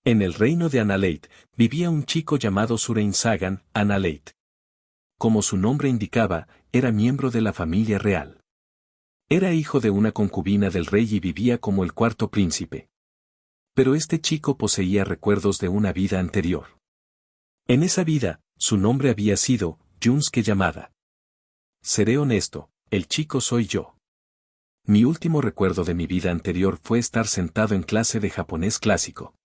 En el reino de Analeit, vivía un chico llamado Surein Sagan, Analeit. Como su nombre indicaba, era miembro de la familia real. Era hijo de una concubina del rey y vivía como el cuarto príncipe. Pero este chico poseía recuerdos de una vida anterior. En esa vida, su nombre había sido Junsuke Yamada. Seré honesto, el chico soy yo. Mi último recuerdo de mi vida anterior fue estar sentado en clase de japonés clásico.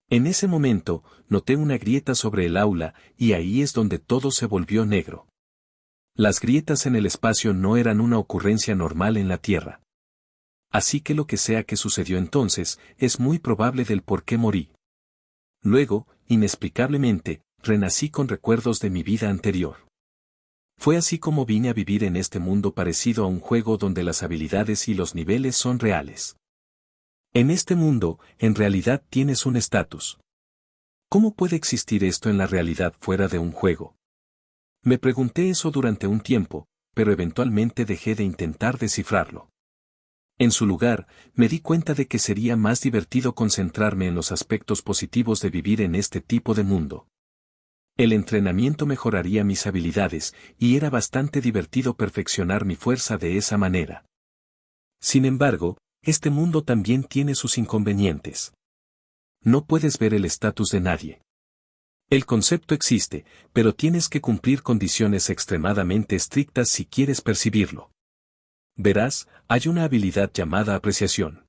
En ese momento, noté una grieta sobre el aula, y ahí es donde todo se volvió negro. Las grietas en el espacio no eran una ocurrencia normal en la Tierra. Así que lo que sea que sucedió entonces, es muy probable del por qué morí. Luego, inexplicablemente, renací con recuerdos de mi vida anterior. Fue así como vine a vivir en este mundo parecido a un juego donde las habilidades y los niveles son reales. En este mundo, en realidad tienes un estatus. ¿Cómo puede existir esto en la realidad fuera de un juego? Me pregunté eso durante un tiempo, pero eventualmente dejé de intentar descifrarlo. En su lugar, me di cuenta de que sería más divertido concentrarme en los aspectos positivos de vivir en este tipo de mundo. El entrenamiento mejoraría mis habilidades, y era bastante divertido perfeccionar mi fuerza de esa manera. Sin embargo, este mundo también tiene sus inconvenientes. No puedes ver el estatus de nadie. El concepto existe, pero tienes que cumplir condiciones extremadamente estrictas si quieres percibirlo. Verás, hay una habilidad llamada apreciación.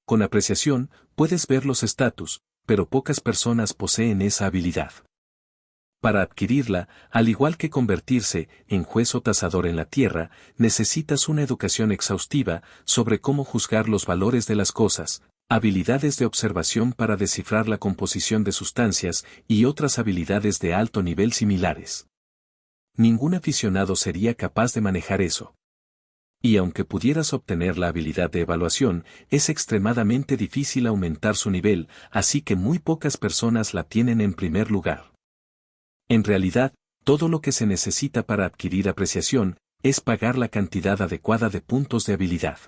Con apreciación, puedes ver los estatus, pero pocas personas poseen esa habilidad. Para adquirirla, al igual que convertirse en juez o tasador en la Tierra, necesitas una educación exhaustiva sobre cómo juzgar los valores de las cosas, habilidades de observación para descifrar la composición de sustancias y otras habilidades de alto nivel similares. Ningún aficionado sería capaz de manejar eso. Y aunque pudieras obtener la habilidad de evaluación, es extremadamente difícil aumentar su nivel, así que muy pocas personas la tienen en primer lugar. En realidad, todo lo que se necesita para adquirir apreciación, es pagar la cantidad adecuada de puntos de habilidad.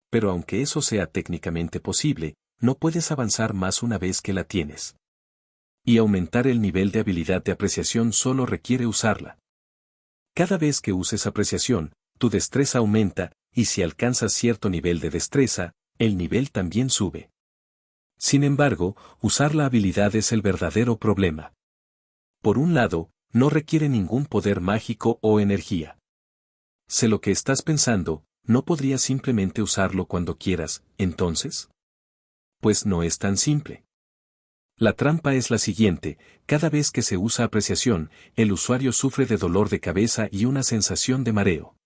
Pero aunque eso sea técnicamente posible, no puedes avanzar más una vez que la tienes. Y aumentar el nivel de habilidad de apreciación solo requiere usarla. Cada vez que uses apreciación, tu destreza aumenta, y si alcanzas cierto nivel de destreza, el nivel también sube. Sin embargo, usar la habilidad es el verdadero problema. Por un lado, no requiere ningún poder mágico o energía. Sé lo que estás pensando, ¿no podrías simplemente usarlo cuando quieras, entonces? Pues no es tan simple. La trampa es la siguiente: cada vez que se usa apreciación, el usuario sufre de dolor de cabeza y una sensación de mareo.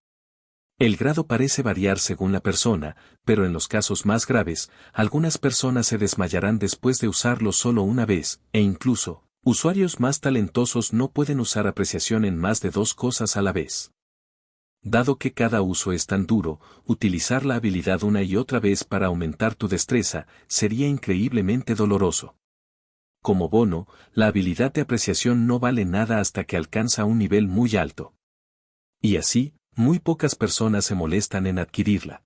El grado parece variar según la persona, pero en los casos más graves, algunas personas se desmayarán después de usarlo solo una vez, e incluso, usuarios más talentosos no pueden usar apreciación en más de 2 cosas a la vez. Dado que cada uso es tan duro, utilizar la habilidad una y otra vez para aumentar tu destreza sería increíblemente doloroso. Como bono, la habilidad de apreciación no vale nada hasta que alcanza un nivel muy alto. Y así, muy pocas personas se molestan en adquirirla.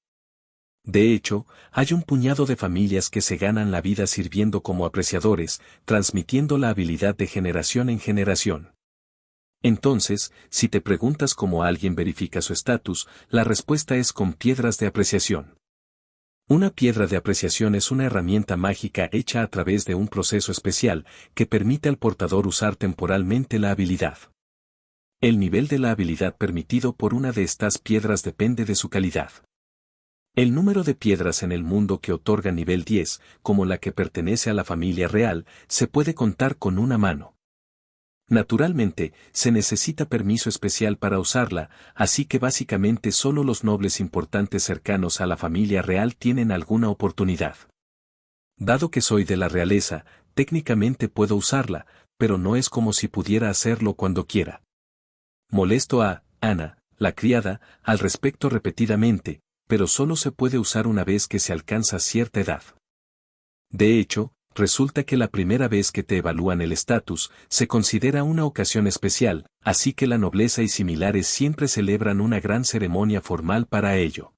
De hecho, hay un puñado de familias que se ganan la vida sirviendo como apreciadores, transmitiendo la habilidad de generación en generación. Entonces, si te preguntas cómo alguien verifica su estatus, la respuesta es con piedras de apreciación. Una piedra de apreciación es una herramienta mágica hecha a través de un proceso especial que permite al portador usar temporalmente la habilidad. El nivel de la habilidad permitido por una de estas piedras depende de su calidad. El número de piedras en el mundo que otorga nivel 10, como la que pertenece a la familia real, se puede contar con una mano. Naturalmente, se necesita permiso especial para usarla, así que básicamente solo los nobles importantes cercanos a la familia real tienen alguna oportunidad. Dado que soy de la realeza, técnicamente puedo usarla, pero no es como si pudiera hacerlo cuando quiera. Molesto a Ana, la criada, al respecto repetidamente, pero solo se puede usar una vez que se alcanza cierta edad. De hecho, resulta que la primera vez que te evalúan el estatus, se considera una ocasión especial, así que la nobleza y similares siempre celebran una gran ceremonia formal para ello.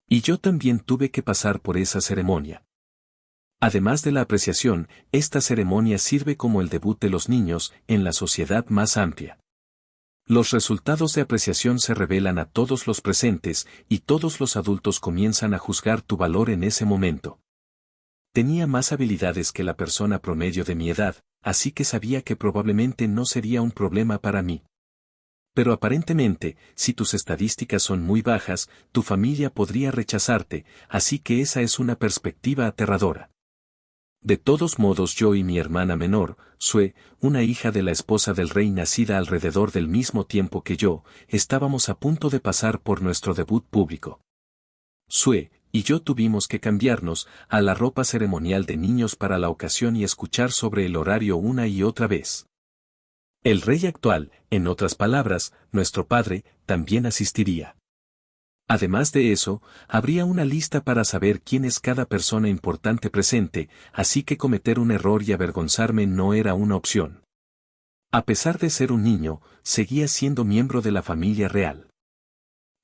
Y yo también tuve que pasar por esa ceremonia. Además de la apreciación, esta ceremonia sirve como el debut de los niños en la sociedad más amplia. Los resultados de apreciación se revelan a todos los presentes y todos los adultos comienzan a juzgar tu valor en ese momento. Tenía más habilidades que la persona promedio de mi edad, así que sabía que probablemente no sería un problema para mí. Pero aparentemente, si tus estadísticas son muy bajas, tu familia podría rechazarte, así que esa es una perspectiva aterradora. De todos modos, yo y mi hermana menor, Sue, una hija de la esposa del rey nacida alrededor del mismo tiempo que yo, estábamos a punto de pasar por nuestro debut público. Sue y yo tuvimos que cambiarnos a la ropa ceremonial de niños para la ocasión y escuchar sobre el horario una y otra vez. El rey actual, en otras palabras, nuestro padre, también asistiría. Además de eso, habría una lista para saber quién es cada persona importante presente, así que cometer un error y avergonzarme no era una opción. A pesar de ser un niño, seguía siendo miembro de la familia real.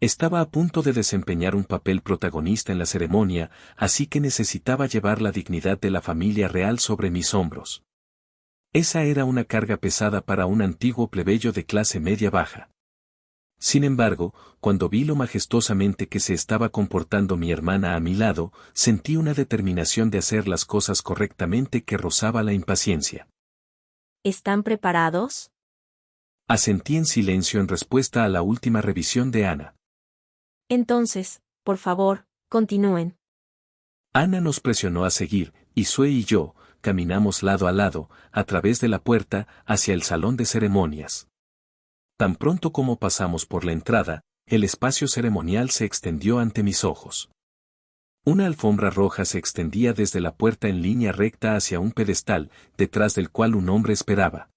Estaba a punto de desempeñar un papel protagonista en la ceremonia, así que necesitaba llevar la dignidad de la familia real sobre mis hombros. Esa era una carga pesada para un antiguo plebeyo de clase media baja. Sin embargo, cuando vi lo majestuosamente que se estaba comportando mi hermana a mi lado, sentí una determinación de hacer las cosas correctamente que rozaba la impaciencia. ¿Están preparados? Asentí en silencio en respuesta a la última revisión de Ana. Entonces, por favor, continúen. Ana nos presionó a seguir, y Sue y yo, caminamos lado a lado, a través de la puerta, hacia el salón de ceremonias. Tan pronto como pasamos por la entrada, el espacio ceremonial se extendió ante mis ojos. Una alfombra roja se extendía desde la puerta en línea recta hacia un pedestal, detrás del cual un hombre esperaba.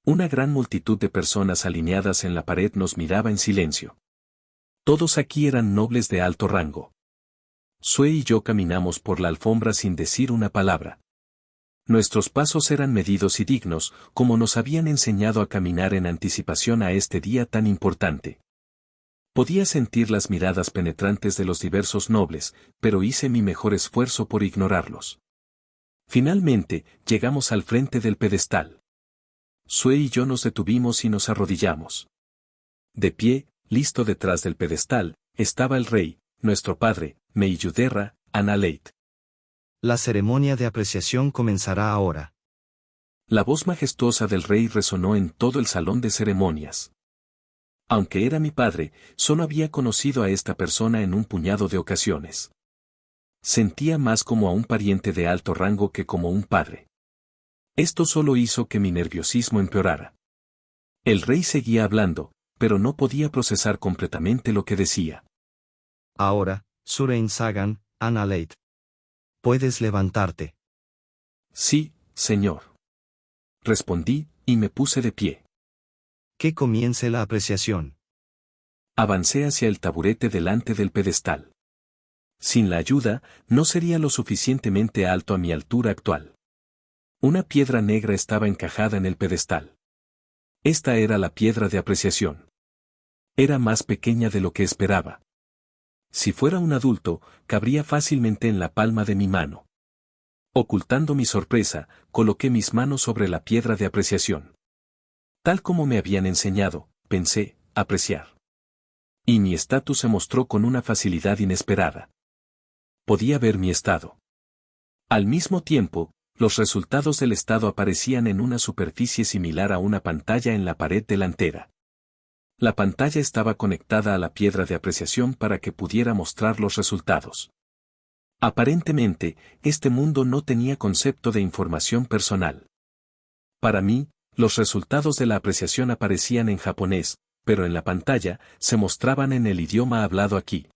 Una gran multitud de personas alineadas en la pared nos miraba en silencio. Todos aquí eran nobles de alto rango. Sue y yo caminamos por la alfombra sin decir una palabra. Nuestros pasos eran medidos y dignos, como nos habían enseñado a caminar en anticipación a este día tan importante. Podía sentir las miradas penetrantes de los diversos nobles, pero hice mi mejor esfuerzo por ignorarlos. Finalmente, llegamos al frente del pedestal. Sue y yo nos detuvimos y nos arrodillamos. De pie, listo detrás del pedestal, estaba el rey, nuestro padre, Meyuderra, Analeit. La ceremonia de apreciación comenzará ahora. La voz majestuosa del rey resonó en todo el salón de ceremonias. Aunque era mi padre, solo había conocido a esta persona en un puñado de ocasiones. Sentía más como a un pariente de alto rango que como un padre. Esto solo hizo que mi nerviosismo empeorara. El rey seguía hablando, pero no podía procesar completamente lo que decía. Ahora, Surein Sagan, Analeit. Puedes levantarte. Sí, señor. Respondí, y me puse de pie. Que comience la apreciación. Avancé hacia el taburete delante del pedestal. Sin la ayuda, no sería lo suficientemente alto a mi altura actual. Una piedra negra estaba encajada en el pedestal. Esta era la piedra de apreciación. Era más pequeña de lo que esperaba. Si fuera un adulto, cabría fácilmente en la palma de mi mano. Ocultando mi sorpresa, coloqué mis manos sobre la piedra de apreciación. Tal como me habían enseñado, pensé, apreciar. Y mi estatus se mostró con una facilidad inesperada. Podía ver mi estado. Al mismo tiempo, los resultados del estado aparecían en una superficie similar a una pantalla en la pared delantera. La pantalla estaba conectada a la piedra de apreciación para que pudiera mostrar los resultados. Aparentemente, este mundo no tenía concepto de información personal. Para mí, los resultados de la apreciación aparecían en japonés, pero en la pantalla, se mostraban en el idioma hablado aquí.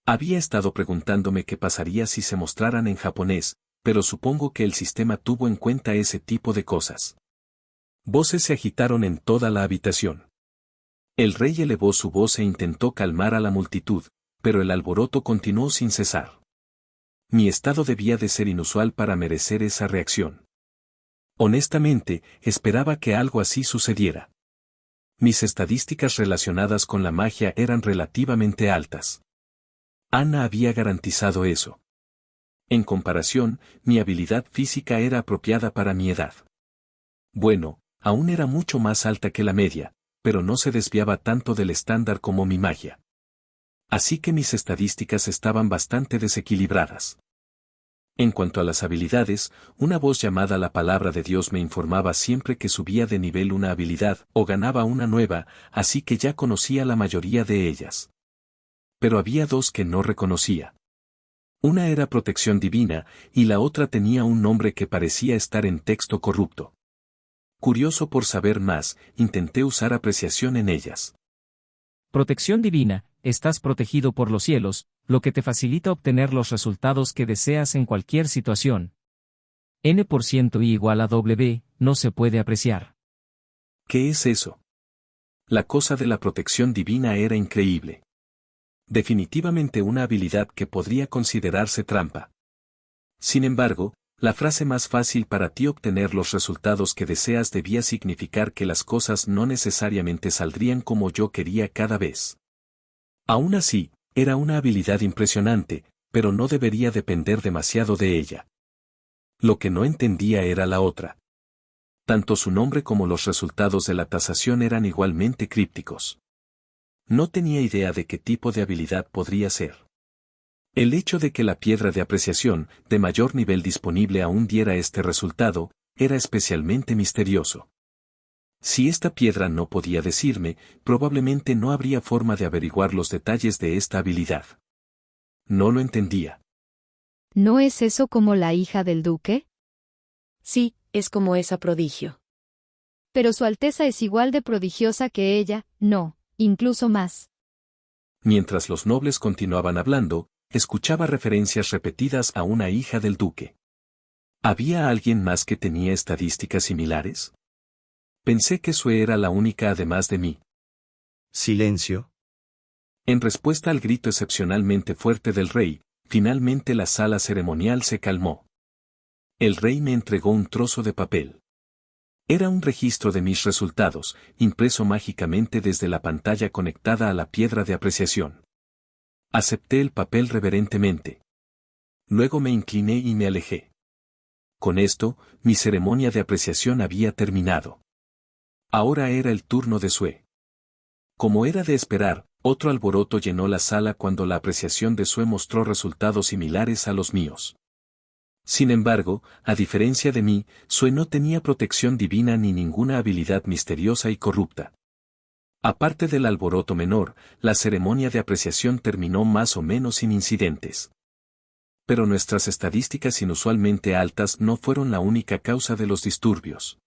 Había estado preguntándome qué pasaría si se mostraran en japonés, pero supongo que el sistema tuvo en cuenta ese tipo de cosas. Voces se agitaron en toda la habitación. El rey elevó su voz e intentó calmar a la multitud, pero el alboroto continuó sin cesar. Mi estado debía de ser inusual para merecer esa reacción. Honestamente, esperaba que algo así sucediera. Mis estadísticas relacionadas con la magia eran relativamente altas. Ana había garantizado eso. En comparación, mi habilidad física era apropiada para mi edad. Bueno, aún era mucho más alta que la media, pero no se desviaba tanto del estándar como mi magia. Así que mis estadísticas estaban bastante desequilibradas. En cuanto a las habilidades, una voz llamada la palabra de Dios me informaba siempre que subía de nivel una habilidad o ganaba una nueva, así que ya conocía la mayoría de ellas. Pero había dos que no reconocía. Una era protección divina, y la otra tenía un nombre que parecía estar en texto corrupto. Curioso por saber más, intenté usar apreciación en ellas. Protección divina, estás protegido por los cielos, lo que te facilita obtener los resultados que deseas en cualquier situación. N% I igual a W, no se puede apreciar. ¿Qué es eso? La cosa de la protección divina era increíble. Definitivamente una habilidad que podría considerarse trampa. Sin embargo, la frase más fácil para ti obtener los resultados que deseas debía significar que las cosas no necesariamente saldrían como yo quería cada vez. Aún así, era una habilidad impresionante, pero no debería depender demasiado de ella. Lo que no entendía era la otra. Tanto su nombre como los resultados de la tasación eran igualmente crípticos. No tenía idea de qué tipo de habilidad podría ser. El hecho de que la piedra de apreciación, de mayor nivel disponible aún diera este resultado, era especialmente misterioso. Si esta piedra no podía decirme, probablemente no habría forma de averiguar los detalles de esta habilidad. No lo entendía. ¿No es eso como la hija del duque? Sí, es como esa prodigio. Pero Su Alteza es igual de prodigiosa que ella, no, incluso más. Mientras los nobles continuaban hablando, escuchaba referencias repetidas a una hija del duque. ¿Había alguien más que tenía estadísticas similares? Pensé que Sue era la única además de mí. Silencio. En respuesta al grito excepcionalmente fuerte del rey, finalmente la sala ceremonial se calmó. El rey me entregó un trozo de papel. Era un registro de mis resultados, impreso mágicamente desde la pantalla conectada a la piedra de apreciación. Acepté el papel reverentemente. Luego me incliné y me alejé. Con esto, mi ceremonia de apreciación había terminado. Ahora era el turno de Sue. Como era de esperar, otro alboroto llenó la sala cuando la apreciación de Sue mostró resultados similares a los míos. Sin embargo, a diferencia de mí, Sue no tenía protección divina ni ninguna habilidad misteriosa y corrupta. Aparte del alboroto menor, la ceremonia de apreciación terminó más o menos sin incidentes. Pero nuestras estadísticas inusualmente altas no fueron la única causa de los disturbios.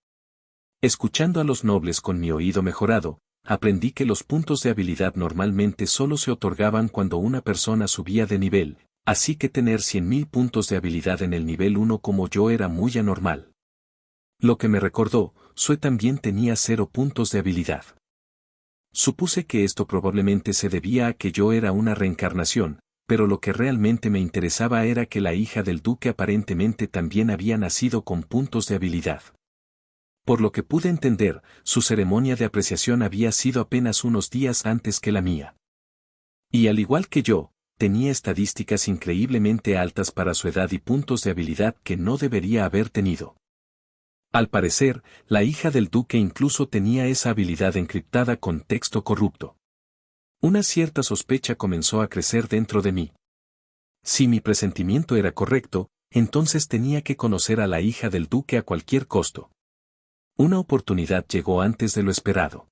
Escuchando a los nobles con mi oído mejorado, aprendí que los puntos de habilidad normalmente solo se otorgaban cuando una persona subía de nivel, así que tener 100.000 puntos de habilidad en el nivel 1 como yo era muy anormal. Lo que me recordó, Sue también tenía 0 puntos de habilidad. Supuse que esto probablemente se debía a que yo era una reencarnación, pero lo que realmente me interesaba era que la hija del duque aparentemente también había nacido con puntos de habilidad. Por lo que pude entender, su ceremonia de apreciación había sido apenas unos días antes que la mía. Y al igual que yo, tenía estadísticas increíblemente altas para su edad y puntos de habilidad que no debería haber tenido. Al parecer, la hija del duque incluso tenía esa habilidad encriptada con texto corrupto. Una cierta sospecha comenzó a crecer dentro de mí. Si mi presentimiento era correcto, entonces tenía que conocer a la hija del duque a cualquier costo. Una oportunidad llegó antes de lo esperado.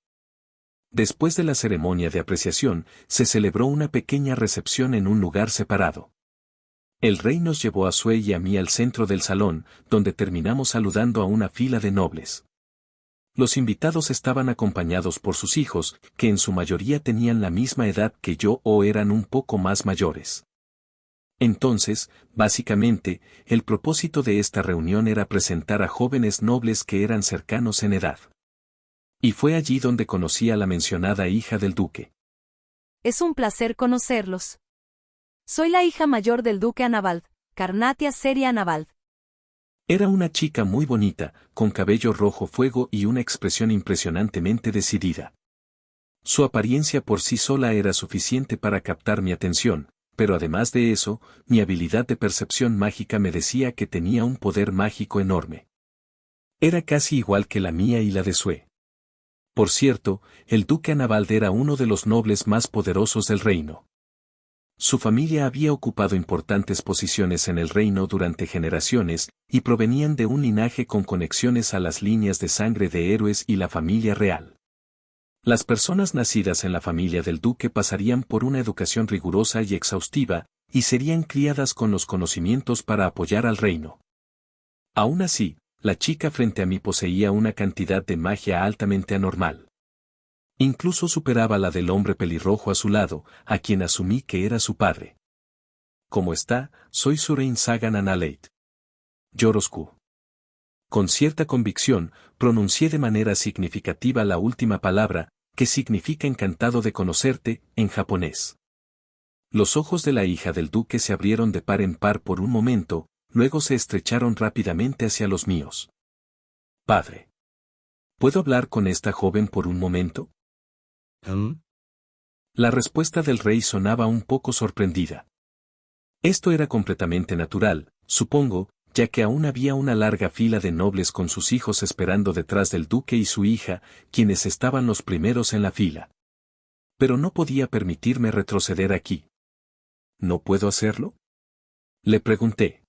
Después de la ceremonia de apreciación, se celebró una pequeña recepción en un lugar separado. El rey nos llevó a Sue y a mí al centro del salón, donde terminamos saludando a una fila de nobles. Los invitados estaban acompañados por sus hijos, que en su mayoría tenían la misma edad que yo o eran un poco más mayores. Entonces, básicamente, el propósito de esta reunión era presentar a jóvenes nobles que eran cercanos en edad. Y fue allí donde conocí a la mencionada hija del duque. Es un placer conocerlos. Soy la hija mayor del duque Anabald, Carnatia Seria Anabald. Era una chica muy bonita, con cabello rojo fuego y una expresión impresionantemente decidida. Su apariencia por sí sola era suficiente para captar mi atención, pero además de eso, mi habilidad de percepción mágica me decía que tenía un poder mágico enorme. Era casi igual que la mía y la de Sue. Por cierto, el duque Anabald era uno de los nobles más poderosos del reino. Su familia había ocupado importantes posiciones en el reino durante generaciones, y provenían de un linaje con conexiones a las líneas de sangre de héroes y la familia real. Las personas nacidas en la familia del duque pasarían por una educación rigurosa y exhaustiva, y serían criadas con los conocimientos para apoyar al reino. Aún así, la chica frente a mí poseía una cantidad de magia altamente anormal. Incluso superaba la del hombre pelirrojo a su lado, a quien asumí que era su padre. ¿Cómo está? Soy Surain Sagan Analeit. Yorosku. Con cierta convicción, pronuncié de manera significativa la última palabra, que significa encantado de conocerte, en japonés. Los ojos de la hija del duque se abrieron de par en par por un momento, luego se estrecharon rápidamente hacia los míos. Padre. ¿Puedo hablar con esta joven por un momento? La respuesta del rey sonaba un poco sorprendida. Esto era completamente natural, supongo, ya que aún había una larga fila de nobles con sus hijos esperando detrás del duque y su hija, quienes estaban los primeros en la fila. Pero no podía permitirme retroceder aquí. ¿No puedo hacerlo? Le pregunté.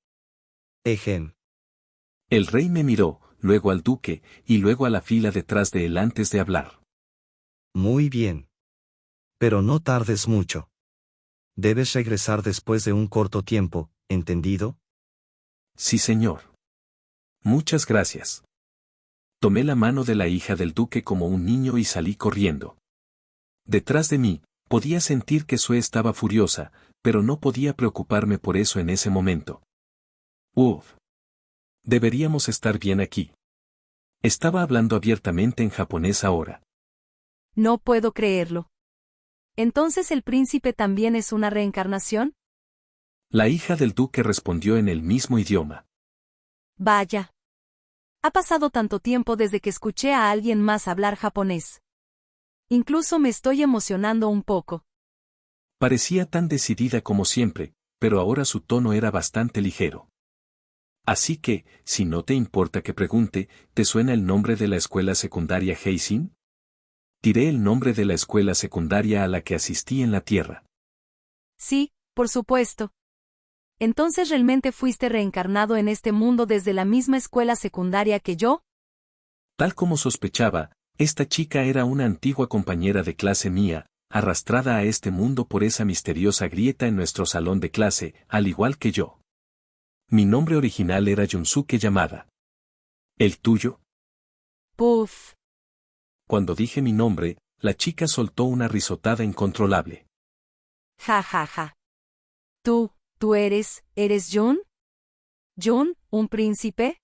Ejem. El rey me miró, luego al duque, y luego a la fila detrás de él antes de hablar. Muy bien. Pero no tardes mucho. Debes regresar después de un corto tiempo, ¿entendido? Sí, señor. Muchas gracias. Tomé la mano de la hija del duque como un niño y salí corriendo. Detrás de mí, podía sentir que Sue estaba furiosa, pero no podía preocuparme por eso en ese momento. Deberíamos estar bien aquí. Estaba hablando abiertamente en japonés ahora. No puedo creerlo. ¿Entonces el príncipe también es una reencarnación? La hija del duque respondió en el mismo idioma. Vaya. Ha pasado tanto tiempo desde que escuché a alguien más hablar japonés. Incluso me estoy emocionando un poco. Parecía tan decidida como siempre, pero ahora su tono era bastante ligero. Así que, si no te importa que pregunte, ¿te suena el nombre de la escuela secundaria Heishin? Tiré el nombre de la escuela secundaria a la que asistí en la Tierra. Sí, por supuesto. ¿Entonces realmente fuiste reencarnado en este mundo desde la misma escuela secundaria que yo? Tal como sospechaba, esta chica era una antigua compañera de clase mía, arrastrada a este mundo por esa misteriosa grieta en nuestro salón de clase, al igual que yo. Mi nombre original era Junsuke Yamada. ¿El tuyo? Puff. Cuando dije mi nombre, la chica soltó una risotada incontrolable. Ja ja ja. ¿Tú eres Jun? ¿Jun, un príncipe?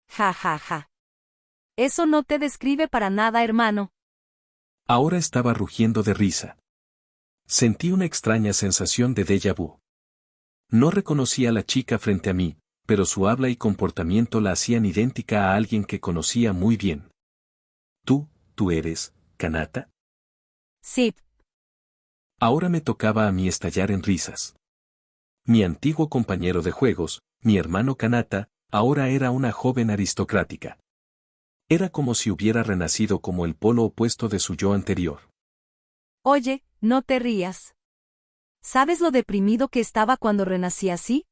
Ja ja ja. Eso no te describe para nada, hermano. Ahora estaba rugiendo de risa. Sentí una extraña sensación de déjà vu. No reconocí a la chica frente a mí, pero su habla y comportamiento la hacían idéntica a alguien que conocía muy bien. ¿Tú eres, Kanata? Sí. Ahora me tocaba a mí estallar en risas. Mi antiguo compañero de juegos, mi hermano Kanata, ahora era una joven aristocrática. Era como si hubiera renacido como el polo opuesto de su yo anterior. Oye, no te rías. ¿Sabes lo deprimido que estaba cuando renací así?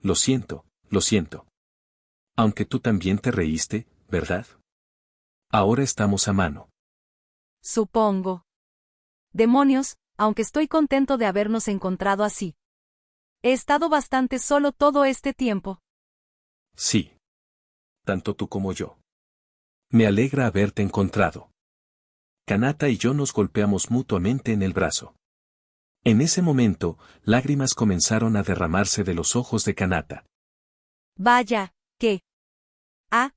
Lo siento. Aunque tú también te reíste, ¿verdad? Ahora estamos a mano. Supongo. Demonios, aunque estoy contento de habernos encontrado así. He estado bastante solo todo este tiempo. Sí. Tanto tú como yo. Me alegra haberte encontrado. Kanata y yo nos golpeamos mutuamente en el brazo. En ese momento, lágrimas comenzaron a derramarse de los ojos de Kanata. Vaya, ¿qué?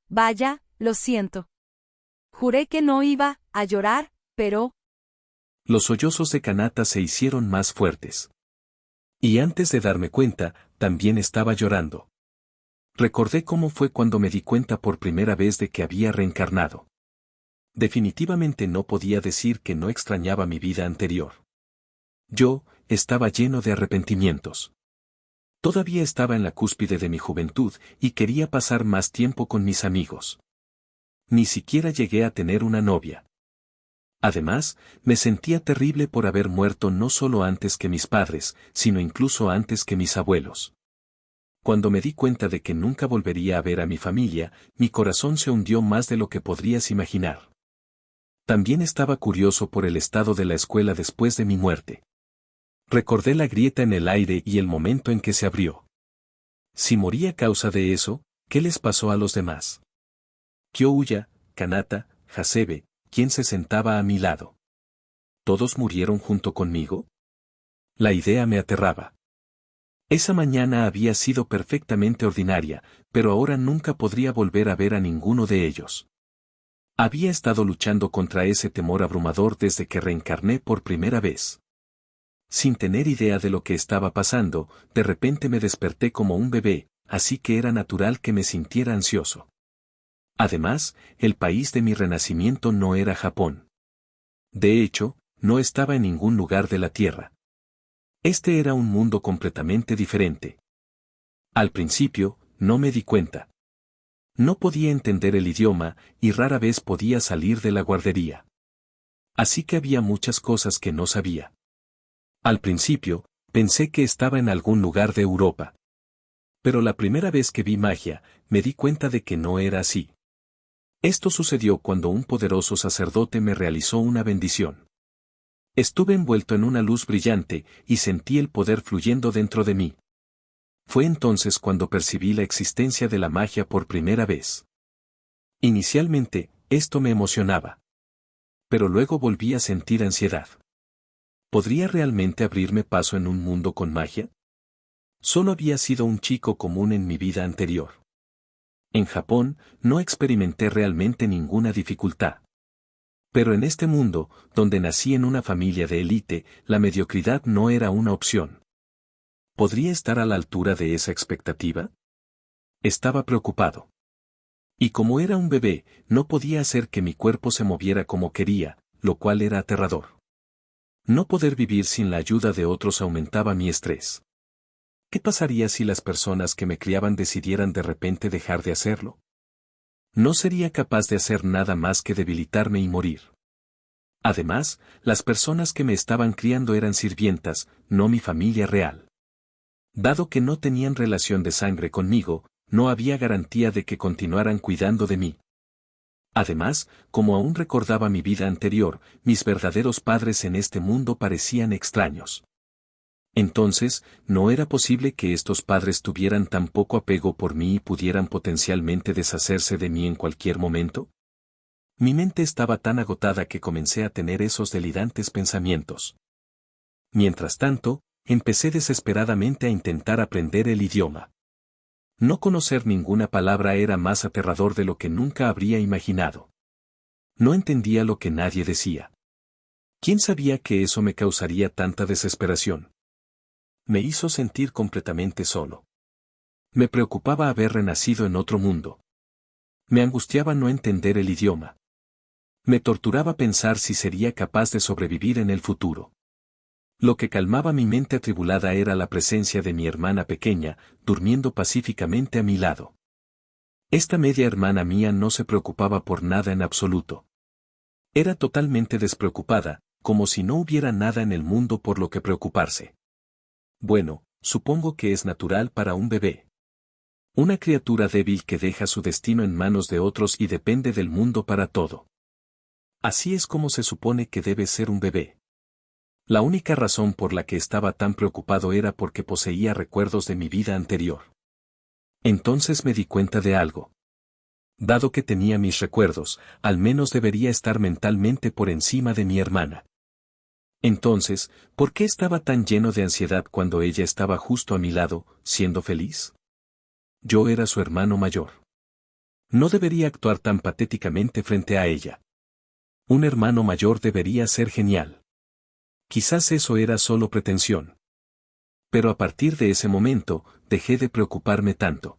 Vaya, lo siento. Juré que no iba a llorar, pero... Los sollozos de Kanata se hicieron más fuertes. Y antes de darme cuenta, también estaba llorando. Recordé cómo fue cuando me di cuenta por primera vez de que había reencarnado. Definitivamente no podía decir que no extrañaba mi vida anterior. Yo estaba lleno de arrepentimientos. Todavía estaba en la cúspide de mi juventud y quería pasar más tiempo con mis amigos. Ni siquiera llegué a tener una novia. Además, me sentía terrible por haber muerto no solo antes que mis padres, sino incluso antes que mis abuelos. Cuando me di cuenta de que nunca volvería a ver a mi familia, mi corazón se hundió más de lo que podrías imaginar. También estaba curioso por el estado de la escuela después de mi muerte. Recordé la grieta en el aire y el momento en que se abrió. Si morí a causa de eso, ¿qué les pasó a los demás? Kyouya, Kanata, Hasebe, ¿quién se sentaba a mi lado? ¿Todos murieron junto conmigo? La idea me aterraba. Esa mañana había sido perfectamente ordinaria, pero ahora nunca podría volver a ver a ninguno de ellos. Había estado luchando contra ese temor abrumador desde que reencarné por primera vez. Sin tener idea de lo que estaba pasando, de repente me desperté como un bebé, así que era natural que me sintiera ansioso. Además, el país de mi renacimiento no era Japón. De hecho, no estaba en ningún lugar de la Tierra. Este era un mundo completamente diferente. Al principio, no me di cuenta. No podía entender el idioma y rara vez podía salir de la guardería. Así que había muchas cosas que no sabía. Al principio, pensé que estaba en algún lugar de Europa. Pero la primera vez que vi magia, me di cuenta de que no era así. Esto sucedió cuando un poderoso sacerdote me realizó una bendición. Estuve envuelto en una luz brillante y sentí el poder fluyendo dentro de mí. Fue entonces cuando percibí la existencia de la magia por primera vez. Inicialmente, esto me emocionaba. Pero luego volví a sentir ansiedad. ¿Podría realmente abrirme paso en un mundo con magia? Solo había sido un chico común en mi vida anterior. En Japón, no experimenté realmente ninguna dificultad. Pero en este mundo, donde nací en una familia de élite, la mediocridad no era una opción. ¿Podría estar a la altura de esa expectativa? Estaba preocupado. Y como era un bebé, no podía hacer que mi cuerpo se moviera como quería, lo cual era aterrador. No poder vivir sin la ayuda de otros aumentaba mi estrés. ¿Qué pasaría si las personas que me criaban decidieran de repente dejar de hacerlo? No sería capaz de hacer nada más que debilitarme y morir. Además, las personas que me estaban criando eran sirvientas, no mi familia real. Dado que no tenían relación de sangre conmigo, no había garantía de que continuaran cuidando de mí. Además, como aún recordaba mi vida anterior, mis verdaderos padres en este mundo parecían extraños. Entonces, ¿no era posible que estos padres tuvieran tan poco apego por mí y pudieran potencialmente deshacerse de mí en cualquier momento? Mi mente estaba tan agotada que comencé a tener esos delirantes pensamientos. Mientras tanto, empecé desesperadamente a intentar aprender el idioma. No conocer ninguna palabra era más aterrador de lo que nunca habría imaginado. No entendía lo que nadie decía. ¿Quién sabía que eso me causaría tanta desesperación? Me hizo sentir completamente solo. Me preocupaba haber renacido en otro mundo. Me angustiaba no entender el idioma. Me torturaba pensar si sería capaz de sobrevivir en el futuro. Lo que calmaba mi mente atribulada era la presencia de mi hermana pequeña, durmiendo pacíficamente a mi lado. Esta media hermana mía no se preocupaba por nada en absoluto. Era totalmente despreocupada, como si no hubiera nada en el mundo por lo que preocuparse. Bueno, supongo que es natural para un bebé. Una criatura débil que deja su destino en manos de otros y depende del mundo para todo. Así es como se supone que debe ser un bebé. La única razón por la que estaba tan preocupado era porque poseía recuerdos de mi vida anterior. Entonces me di cuenta de algo. Dado que tenía mis recuerdos, al menos debería estar mentalmente por encima de mi hermana. Entonces, ¿por qué estaba tan lleno de ansiedad cuando ella estaba justo a mi lado, siendo feliz? Yo era su hermano mayor. No debería actuar tan patéticamente frente a ella. Un hermano mayor debería ser genial. Quizás eso era solo pretensión. Pero a partir de ese momento, dejé de preocuparme tanto.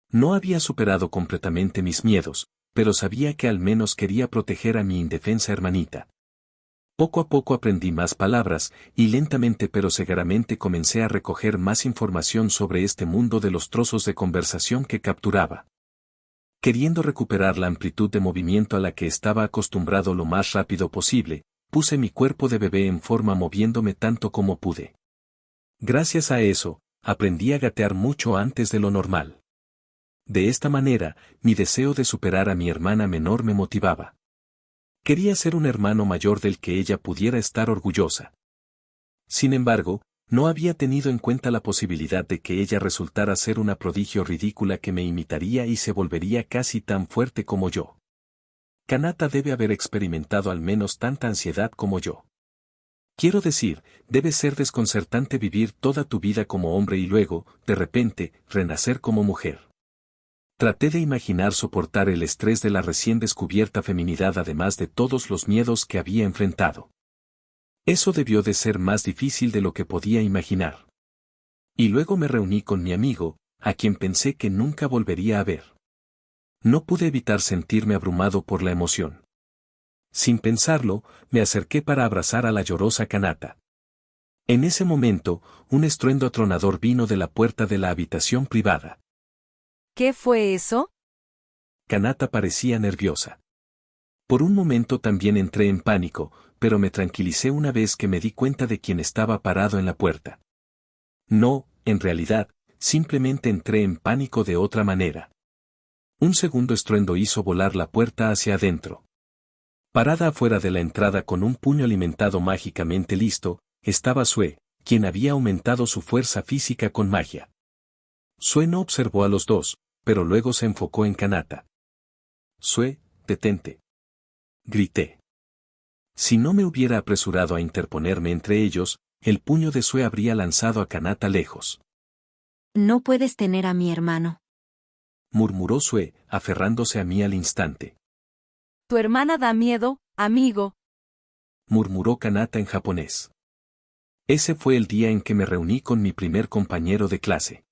No había superado completamente mis miedos, pero sabía que al menos quería proteger a mi indefensa hermanita. Poco a poco aprendí más palabras, y lentamente pero seguramente comencé a recoger más información sobre este mundo de los trozos de conversación que capturaba. Queriendo recuperar la amplitud de movimiento a la que estaba acostumbrado lo más rápido posible, puse mi cuerpo de bebé en forma moviéndome tanto como pude. Gracias a eso, aprendí a gatear mucho antes de lo normal. De esta manera, mi deseo de superar a mi hermana menor me motivaba. Quería ser un hermano mayor del que ella pudiera estar orgullosa. Sin embargo, no había tenido en cuenta la posibilidad de que ella resultara ser una prodigio ridícula que me imitaría y se volvería casi tan fuerte como yo. Kanata debe haber experimentado al menos tanta ansiedad como yo. Quiero decir, debe ser desconcertante vivir toda tu vida como hombre y luego, de repente, renacer como mujer. Traté de imaginar soportar el estrés de la recién descubierta feminidad además de todos los miedos que había enfrentado. Eso debió de ser más difícil de lo que podía imaginar. Y luego me reuní con mi amigo, a quien pensé que nunca volvería a ver. No pude evitar sentirme abrumado por la emoción. Sin pensarlo, me acerqué para abrazar a la llorosa Kanata. En ese momento, un estruendo atronador vino de la puerta de la habitación privada. ¿Qué fue eso? Kanata parecía nerviosa. Por un momento también entré en pánico, pero me tranquilicé una vez que me di cuenta de quién estaba parado en la puerta. No, en realidad, simplemente entré en pánico de otra manera. Un segundo estruendo hizo volar la puerta hacia adentro. Parada afuera de la entrada con un puño alimentado mágicamente listo, estaba Sue, quien había aumentado su fuerza física con magia. Sue no observó a los dos, pero luego se enfocó en Kanata. Sue, detente. Grité. Si no me hubiera apresurado a interponerme entre ellos, el puño de Sue habría lanzado a Kanata lejos. No puedes tener a mi hermano. Murmuró Sue, aferrándose a mí al instante. Tu hermana da miedo, amigo. Murmuró Kanata en japonés. Ese fue el día en que me reuní con mi primer compañero de clase.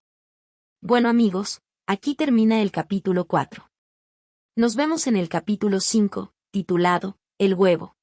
Bueno amigos, aquí termina el capítulo 4. Nos vemos en el capítulo 5, titulado, El huevo.